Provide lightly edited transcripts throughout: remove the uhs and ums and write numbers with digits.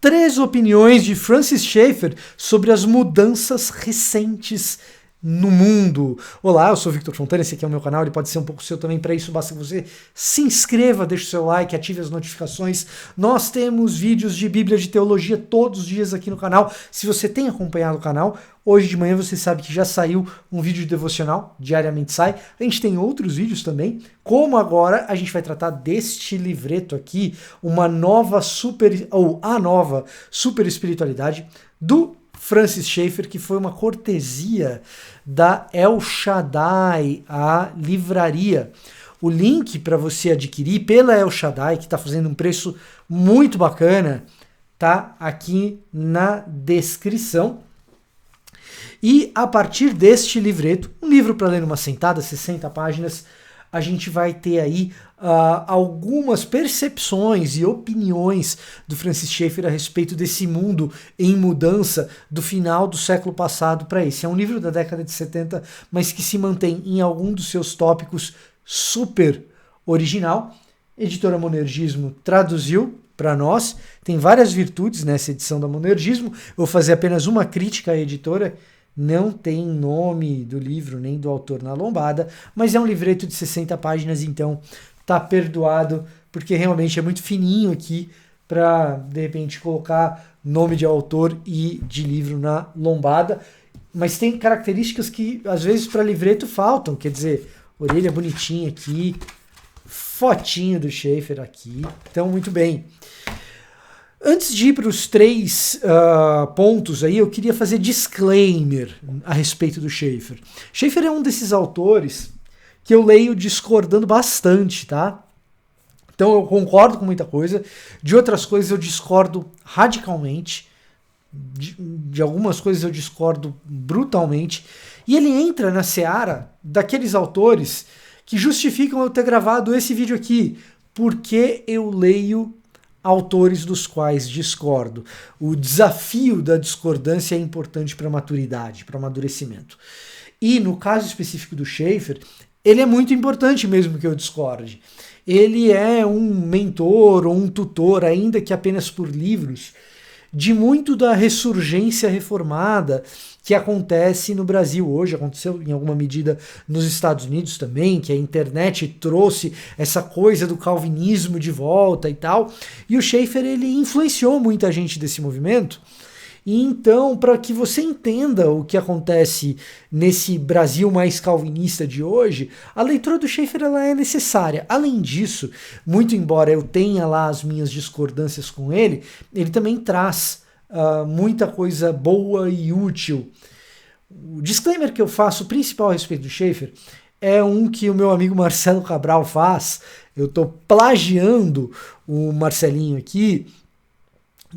3 opiniões de Francis Schaeffer sobre as mudanças recentes no mundo. Olá, eu sou o Victor Fontana, esse aqui é o meu canal, ele pode ser um pouco seu também. Para isso basta que você se inscreva, deixe o seu like, ative as notificações. Nós temos vídeos de Bíblia, de teologia todos os dias aqui no canal. Se você tem acompanhado o canal, hoje de manhã você sabe que já saiu um vídeo de devocional, diariamente sai. A gente tem outros vídeos também, como agora a gente vai tratar deste livreto aqui, a nova super espiritualidade do Francis Schaeffer, que foi uma cortesia da El Shaddai, a livraria. O link para você adquirir pela El Shaddai, que está fazendo um preço muito bacana, tá aqui na descrição. E a partir deste livreto, um livro para ler numa sentada, 60 páginas, a gente vai ter aí algumas percepções e opiniões do Francis Schaeffer a respeito desse mundo em mudança do final do século passado para esse. É um livro da década de 70, mas que se mantém em algum dos seus tópicos super original. Editora Monergismo traduziu para nós, tem várias virtudes nessa edição da Monergismo. Eu vou fazer apenas uma crítica à editora. Não tem nome do livro nem do autor na lombada, mas é um livreto de 60 páginas, então tá perdoado, porque realmente é muito fininho aqui para, de repente, colocar nome de autor e de livro na lombada. Mas tem características que, às vezes, para livreto faltam, quer dizer, orelha bonitinha aqui, fotinho do Schaeffer aqui, então muito bem. Antes de ir para os 3 pontos aí, eu queria fazer disclaimer a respeito do Schaeffer. Schaeffer é um desses autores que eu leio discordando bastante, tá? Então eu concordo com muita coisa, de outras coisas eu discordo radicalmente, de algumas coisas eu discordo brutalmente, e ele entra na seara daqueles autores que justificam eu ter gravado esse vídeo aqui, porque eu leio autores dos quais discordo. O desafio da discordância é importante para a maturidade, para o amadurecimento. E no caso específico do Schaeffer, ele é muito importante mesmo que eu discorde. Ele é um mentor ou um tutor, ainda que apenas por livros, de muito da ressurgência reformada que acontece no Brasil hoje, aconteceu em alguma medida nos Estados Unidos também, que a internet trouxe essa coisa do calvinismo de volta e tal, e o Schaeffer ele influenciou muita gente desse movimento. E então, para que você entenda o que acontece nesse Brasil mais calvinista de hoje, a leitura do Schaeffer ela é necessária. Além disso, muito embora eu tenha lá as minhas discordâncias com ele, ele também traz muita coisa boa e útil. O disclaimer que eu faço, principal a respeito do Schaeffer, é um que o meu amigo Marcelo Cabral faz. Eu estou plagiando o Marcelinho aqui,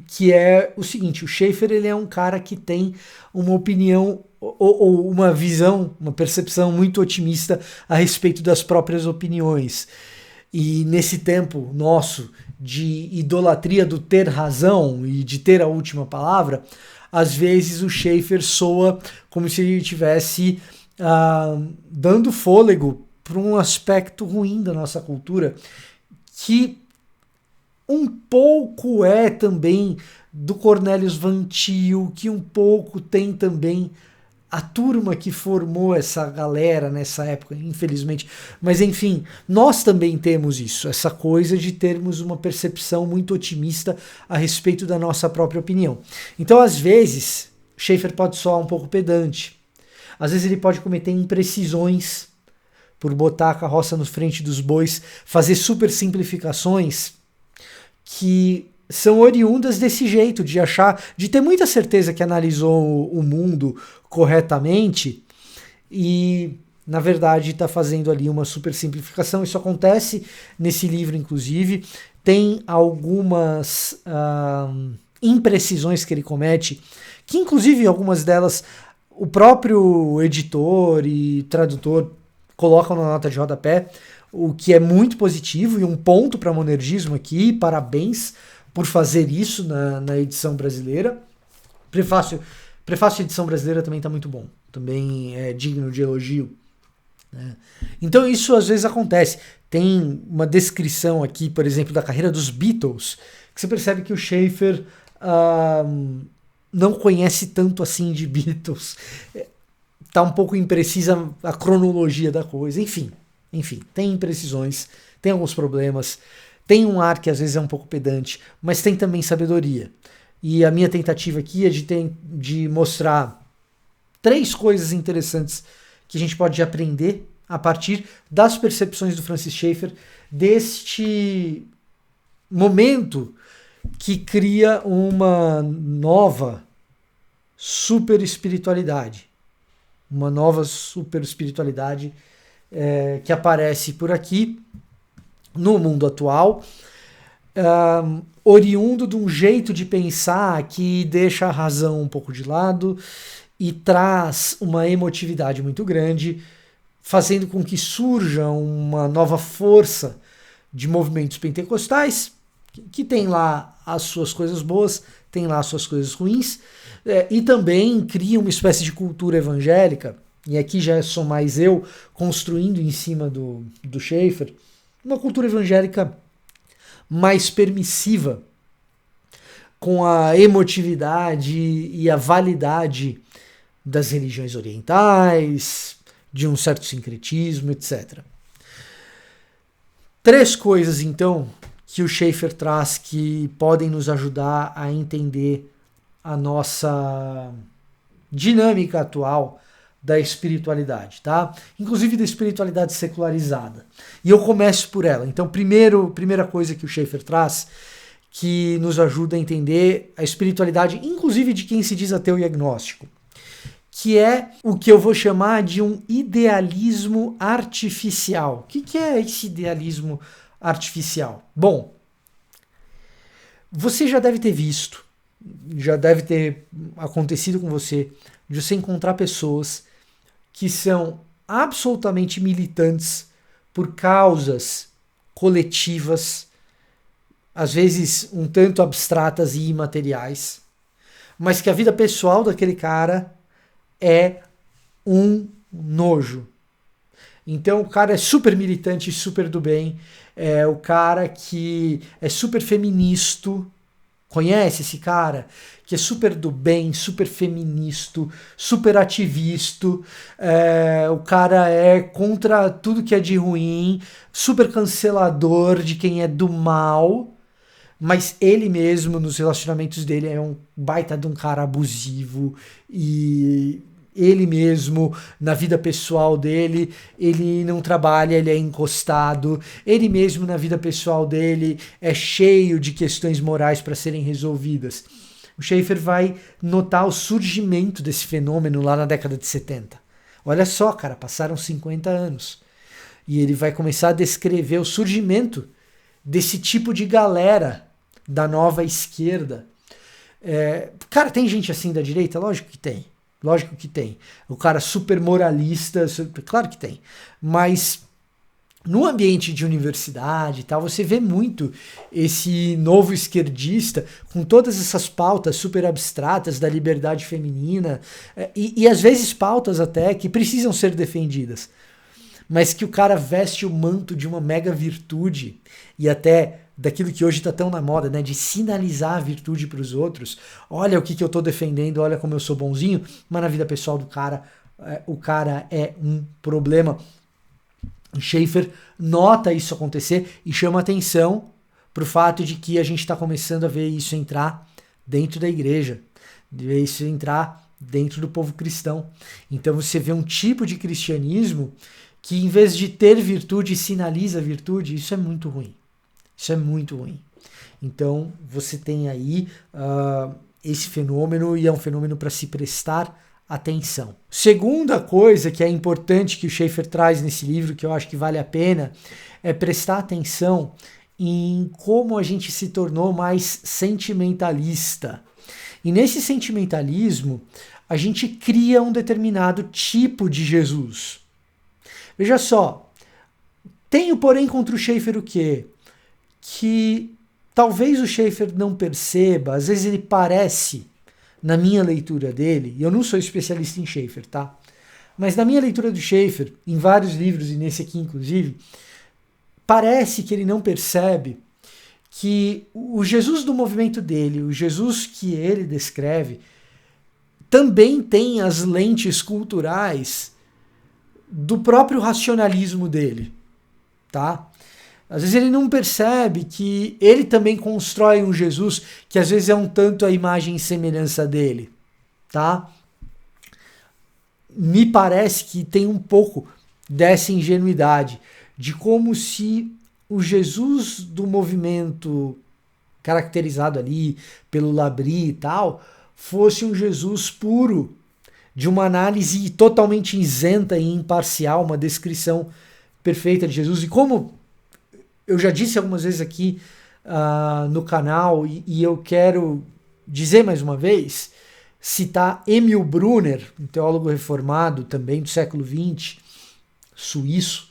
que é o seguinte: o Schaeffer ele é um cara que tem uma opinião ou uma visão, uma percepção muito otimista a respeito das próprias opiniões. E nesse tempo nosso de idolatria do ter razão e de ter a última palavra, às vezes o Schaeffer soa como se ele estivesse dando fôlego para um aspecto ruim da nossa cultura, que um pouco é também do Cornelius Van Til, que um pouco tem também a turma que formou essa galera nessa época, infelizmente. Mas enfim, nós também temos isso, essa coisa de termos uma percepção muito otimista a respeito da nossa própria opinião. Então, às vezes, Schaeffer pode soar um pouco pedante. Às vezes ele pode cometer imprecisões por botar a carroça na frente dos bois, fazer super simplificações que são oriundas desse jeito, de achar, de ter muita certeza que analisou o mundo corretamente e, na verdade, está fazendo ali uma super simplificação. Isso acontece nesse livro, inclusive. Tem algumas imprecisões que ele comete, que, inclusive, algumas delas o próprio editor e tradutor colocam na nota de rodapé, o que é muito positivo e um ponto para Monergismo aqui. Parabéns por fazer isso na edição brasileira. Prefácio de edição brasileira também está muito bom. Também é digno de elogio. Né? Então isso às vezes acontece. Tem uma descrição aqui, por exemplo, da carreira dos Beatles, que você percebe que o Schaeffer não conhece tanto assim de Beatles. Tá um pouco imprecisa a cronologia da coisa. Enfim, tem imprecisões, tem alguns problemas, tem um ar que às vezes é um pouco pedante, mas tem também sabedoria. E a minha tentativa aqui é de mostrar 3 coisas interessantes que a gente pode aprender a partir das percepções do Francis Schaeffer, deste momento que cria uma nova super espiritualidade. Uma nova super espiritualidade que aparece por aqui no mundo atual, oriundo de um jeito de pensar que deixa a razão um pouco de lado e traz uma emotividade muito grande, fazendo com que surja uma nova força de movimentos pentecostais, que tem lá as suas coisas boas, tem lá as suas coisas ruins, e também cria uma espécie de cultura evangélica, e aqui já sou mais eu construindo em cima do Schaeffer, uma cultura evangélica mais permissiva, com a emotividade e a validade das religiões orientais, de um certo sincretismo, etc. 3 coisas, então, que o Schaeffer traz que podem nos ajudar a entender a nossa dinâmica atual da espiritualidade, tá? Inclusive da espiritualidade secularizada. E eu começo por ela. Então, primeira coisa que o Schaeffer traz que nos ajuda a entender a espiritualidade, inclusive de quem se diz ateu e agnóstico, que é o que eu vou chamar de um idealismo artificial. O que é esse idealismo artificial? Bom, você já deve ter visto, já deve ter acontecido com você, de você encontrar pessoas que são absolutamente militantes por causas coletivas, às vezes um tanto abstratas e imateriais, mas que a vida pessoal daquele cara é um nojo. Então o cara é super militante, super do bem, é o cara que é super feminista. Conhece esse cara? Que é super do bem, super feminista, super ativista, o cara é contra tudo que é de ruim, super cancelador de quem é do mal, mas ele mesmo, nos relacionamentos dele, é um baita de um cara abusivo, e ele mesmo, na vida pessoal dele, ele não trabalha, ele é encostado, ele mesmo, na vida pessoal dele, é cheio de questões morais para serem resolvidas. O Schaeffer vai notar o surgimento desse fenômeno lá na década de 70. Olha só, cara, passaram 50 anos. E ele vai começar a descrever o surgimento desse tipo de galera da nova esquerda. Cara, tem gente assim da direita? Lógico que tem. Lógico que tem. O cara super moralista, claro que tem. Mas no ambiente de universidade e tal, você vê muito esse novo esquerdista com todas essas pautas super abstratas da liberdade feminina e às vezes pautas até que precisam ser defendidas, mas que o cara veste o manto de uma mega virtude e até daquilo que hoje está tão na moda, né, de sinalizar a virtude para os outros. Olha o que eu estou defendendo, olha como eu sou bonzinho, mas na vida pessoal do cara, o cara é um problema. Schaeffer nota isso acontecer e chama atenção para o fato de que a gente está começando a ver isso entrar dentro da igreja, ver isso entrar dentro do povo cristão. Então você vê um tipo de cristianismo que, em vez de ter virtude, sinaliza virtude. Isso é muito ruim. Isso é muito ruim. Então você tem aí esse fenômeno, e é um fenômeno para se prestar atenção. Segunda coisa que é importante que o Schaeffer traz nesse livro, que eu acho que vale a pena, é prestar atenção em como a gente se tornou mais sentimentalista. E nesse sentimentalismo, a gente cria um determinado tipo de Jesus. Veja só, tenho, porém, contra o Schaeffer o quê? Que talvez o Schaeffer não perceba, às vezes ele parece, na minha leitura dele, e eu não sou especialista em Schaeffer, tá? Mas na minha leitura do Schaeffer, em vários livros, e nesse aqui inclusive, parece que ele não percebe que o Jesus do movimento dele, o Jesus que ele descreve, também tem as lentes culturais do próprio racionalismo dele, tá? Às vezes ele não percebe que ele também constrói um Jesus que às vezes é um tanto a imagem e semelhança dele, tá? Me parece que tem um pouco dessa ingenuidade, de como se o Jesus do movimento caracterizado ali pelo Labrie e tal, fosse um Jesus puro, de uma análise totalmente isenta e imparcial, uma descrição perfeita de Jesus. E como eu já disse algumas vezes aqui no canal, e eu quero dizer mais uma vez, citar Emil Brunner, um teólogo reformado também do século XX, suíço,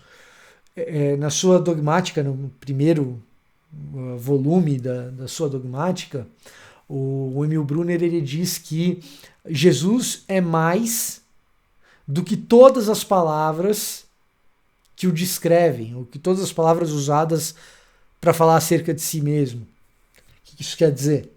na sua dogmática, no primeiro volume da sua dogmática, o Emil Brunner ele diz que Jesus é mais do que todas as palavras que o descrevem, ou que todas as palavras usadas para falar acerca de si mesmo. O que isso quer dizer?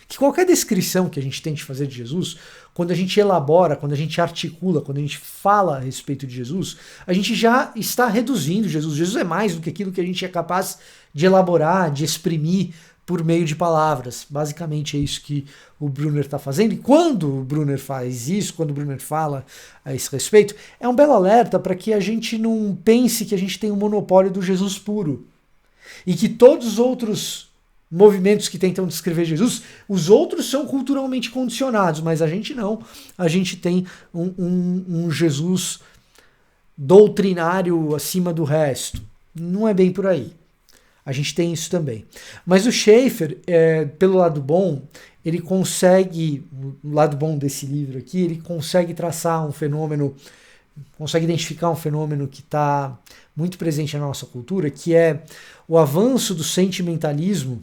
Que qualquer descrição que a gente tente fazer de Jesus, quando a gente elabora, quando a gente articula, quando a gente fala a respeito de Jesus, a gente já está reduzindo Jesus. Jesus é mais do que aquilo que a gente é capaz de elaborar, de exprimir por meio de palavras. Basicamente é isso que o Brunner está fazendo. E quando o Brunner faz isso, quando o Brunner fala a esse respeito, é um belo alerta para que a gente não pense que a gente tem um monopólio do Jesus puro. E que todos os outros movimentos que tentam descrever Jesus, os outros são culturalmente condicionados, mas a gente não. A gente tem um Jesus doutrinário acima do resto. Não é bem por aí. A gente tem isso também. Mas o Schaeffer, pelo lado bom, ele consegue, o lado bom desse livro aqui, ele consegue traçar um fenômeno, consegue identificar um fenômeno que está muito presente na nossa cultura, que é o avanço do sentimentalismo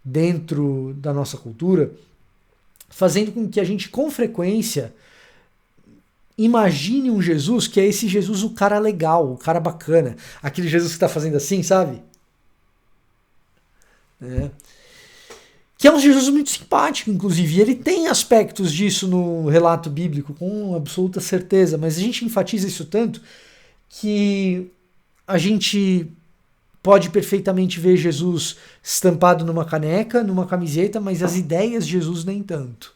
dentro da nossa cultura, fazendo com que a gente, com frequência, imagine um Jesus que é esse Jesus, o cara legal, o cara bacana, aquele Jesus que está fazendo assim, sabe? Que é um Jesus muito simpático, inclusive. Ele tem aspectos disso no relato bíblico, com absoluta certeza, mas a gente enfatiza isso tanto que a gente pode perfeitamente ver Jesus estampado numa caneca, numa camiseta, mas as ideias de Jesus nem tanto.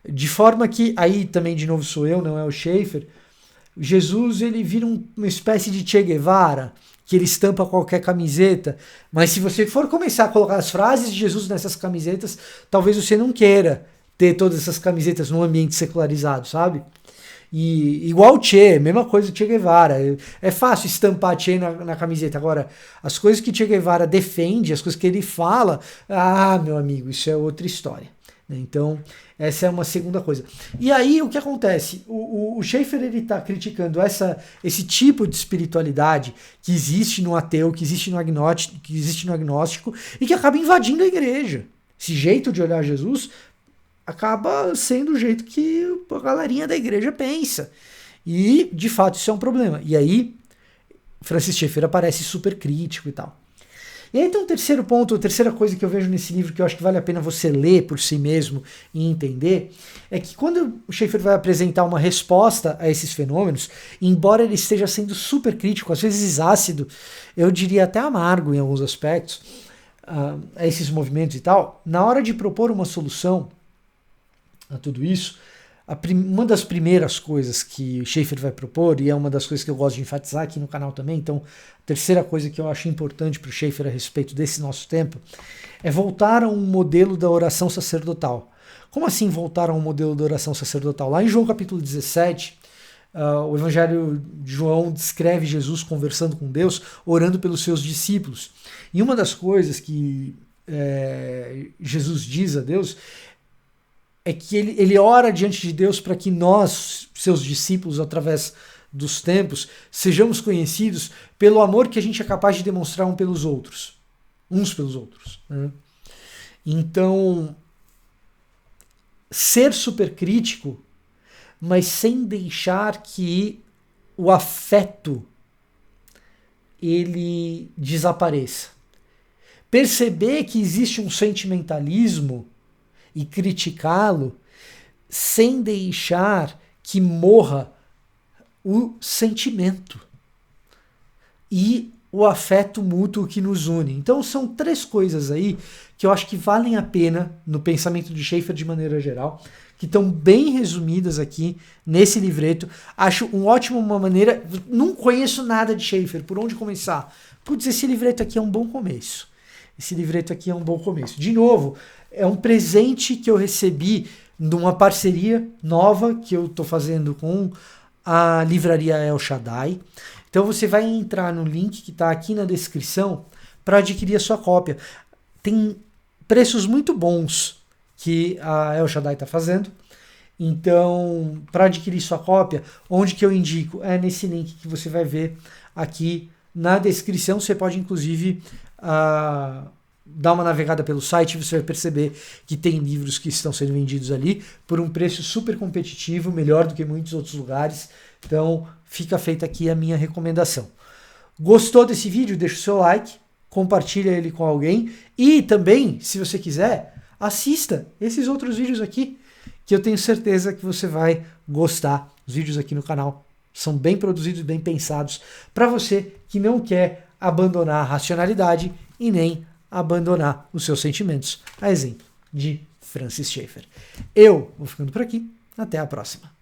De forma que, aí também de novo sou eu, não é o Schaeffer, Jesus ele vira uma espécie de Che Guevara, que ele estampa qualquer camiseta, mas se você for começar a colocar as frases de Jesus nessas camisetas, talvez você não queira ter todas essas camisetas num ambiente secularizado, sabe? E igual o Che, mesma coisa do Che Guevara. É fácil estampar Che na camiseta. Agora, as coisas que Che Guevara defende, as coisas que ele fala, meu amigo, isso é outra história. Então, essa é uma segunda coisa. E aí, o que acontece? O Schaeffer está criticando esse tipo de espiritualidade que existe no ateu, que existe no agnóstico e que acaba invadindo a igreja. Esse jeito de olhar Jesus acaba sendo o jeito que a galerinha da igreja pensa. E, de fato, isso é um problema. E aí, Francis Schaeffer aparece super crítico e tal. E aí tem um terceiro ponto, a terceira coisa que eu vejo nesse livro que eu acho que vale a pena você ler por si mesmo e entender, é que quando o Schaeffer vai apresentar uma resposta a esses fenômenos, embora ele esteja sendo super crítico, às vezes ácido, eu diria até amargo em alguns aspectos, a esses movimentos e tal, na hora de propor uma solução a tudo isso, uma das primeiras coisas que Schaeffer vai propor, e é uma das coisas que eu gosto de enfatizar aqui no canal também, então a terceira coisa que eu acho importante para o Schaeffer a respeito desse nosso tempo, é voltar a um modelo da oração sacerdotal. Como assim voltar a um modelo da oração sacerdotal? Lá em João capítulo 17, o Evangelho de João descreve Jesus conversando com Deus, orando pelos seus discípulos. E uma das coisas que Jesus diz a Deus é que ele ora diante de Deus para que nós, seus discípulos, através dos tempos, sejamos conhecidos pelo amor que a gente é capaz de demonstrar uns pelos outros. Né? Então, ser supercrítico, mas sem deixar que o afeto ele desapareça. perceber que existe um sentimentalismo e criticá-lo sem deixar que morra o sentimento e o afeto mútuo que nos une. Então são 3 coisas aí que eu acho que valem a pena no pensamento de Schaeffer de maneira geral, que estão bem resumidas aqui nesse livreto. Acho uma maneira... Não conheço nada de Schaeffer, por onde começar? Putz, esse livreto aqui é um bom começo. Esse livreto aqui é um bom começo. De novo, é um presente que eu recebi de uma parceria nova que eu estou fazendo com a livraria El Shaddai. Então você vai entrar no link que está aqui na descrição para adquirir a sua cópia. Tem preços muito bons que a El Shaddai está fazendo. Então, para adquirir sua cópia, onde que eu indico? É nesse link que você vai ver aqui na descrição. Você pode, inclusive, dar uma navegada pelo site, você vai perceber que tem livros que estão sendo vendidos ali por um preço super competitivo, melhor do que muitos outros lugares. Então, fica feita aqui a minha recomendação. Gostou desse vídeo? Deixa o seu like, compartilha ele com alguém e também, se você quiser, assista esses outros vídeos aqui, que eu tenho certeza que você vai gostar. Os vídeos aqui no canal são bem produzidos, bem pensados, para você que não quer abandonar a racionalidade e nem abandonar os seus sentimentos. A exemplo de Francis Schaeffer. Eu vou ficando por aqui. Até a próxima.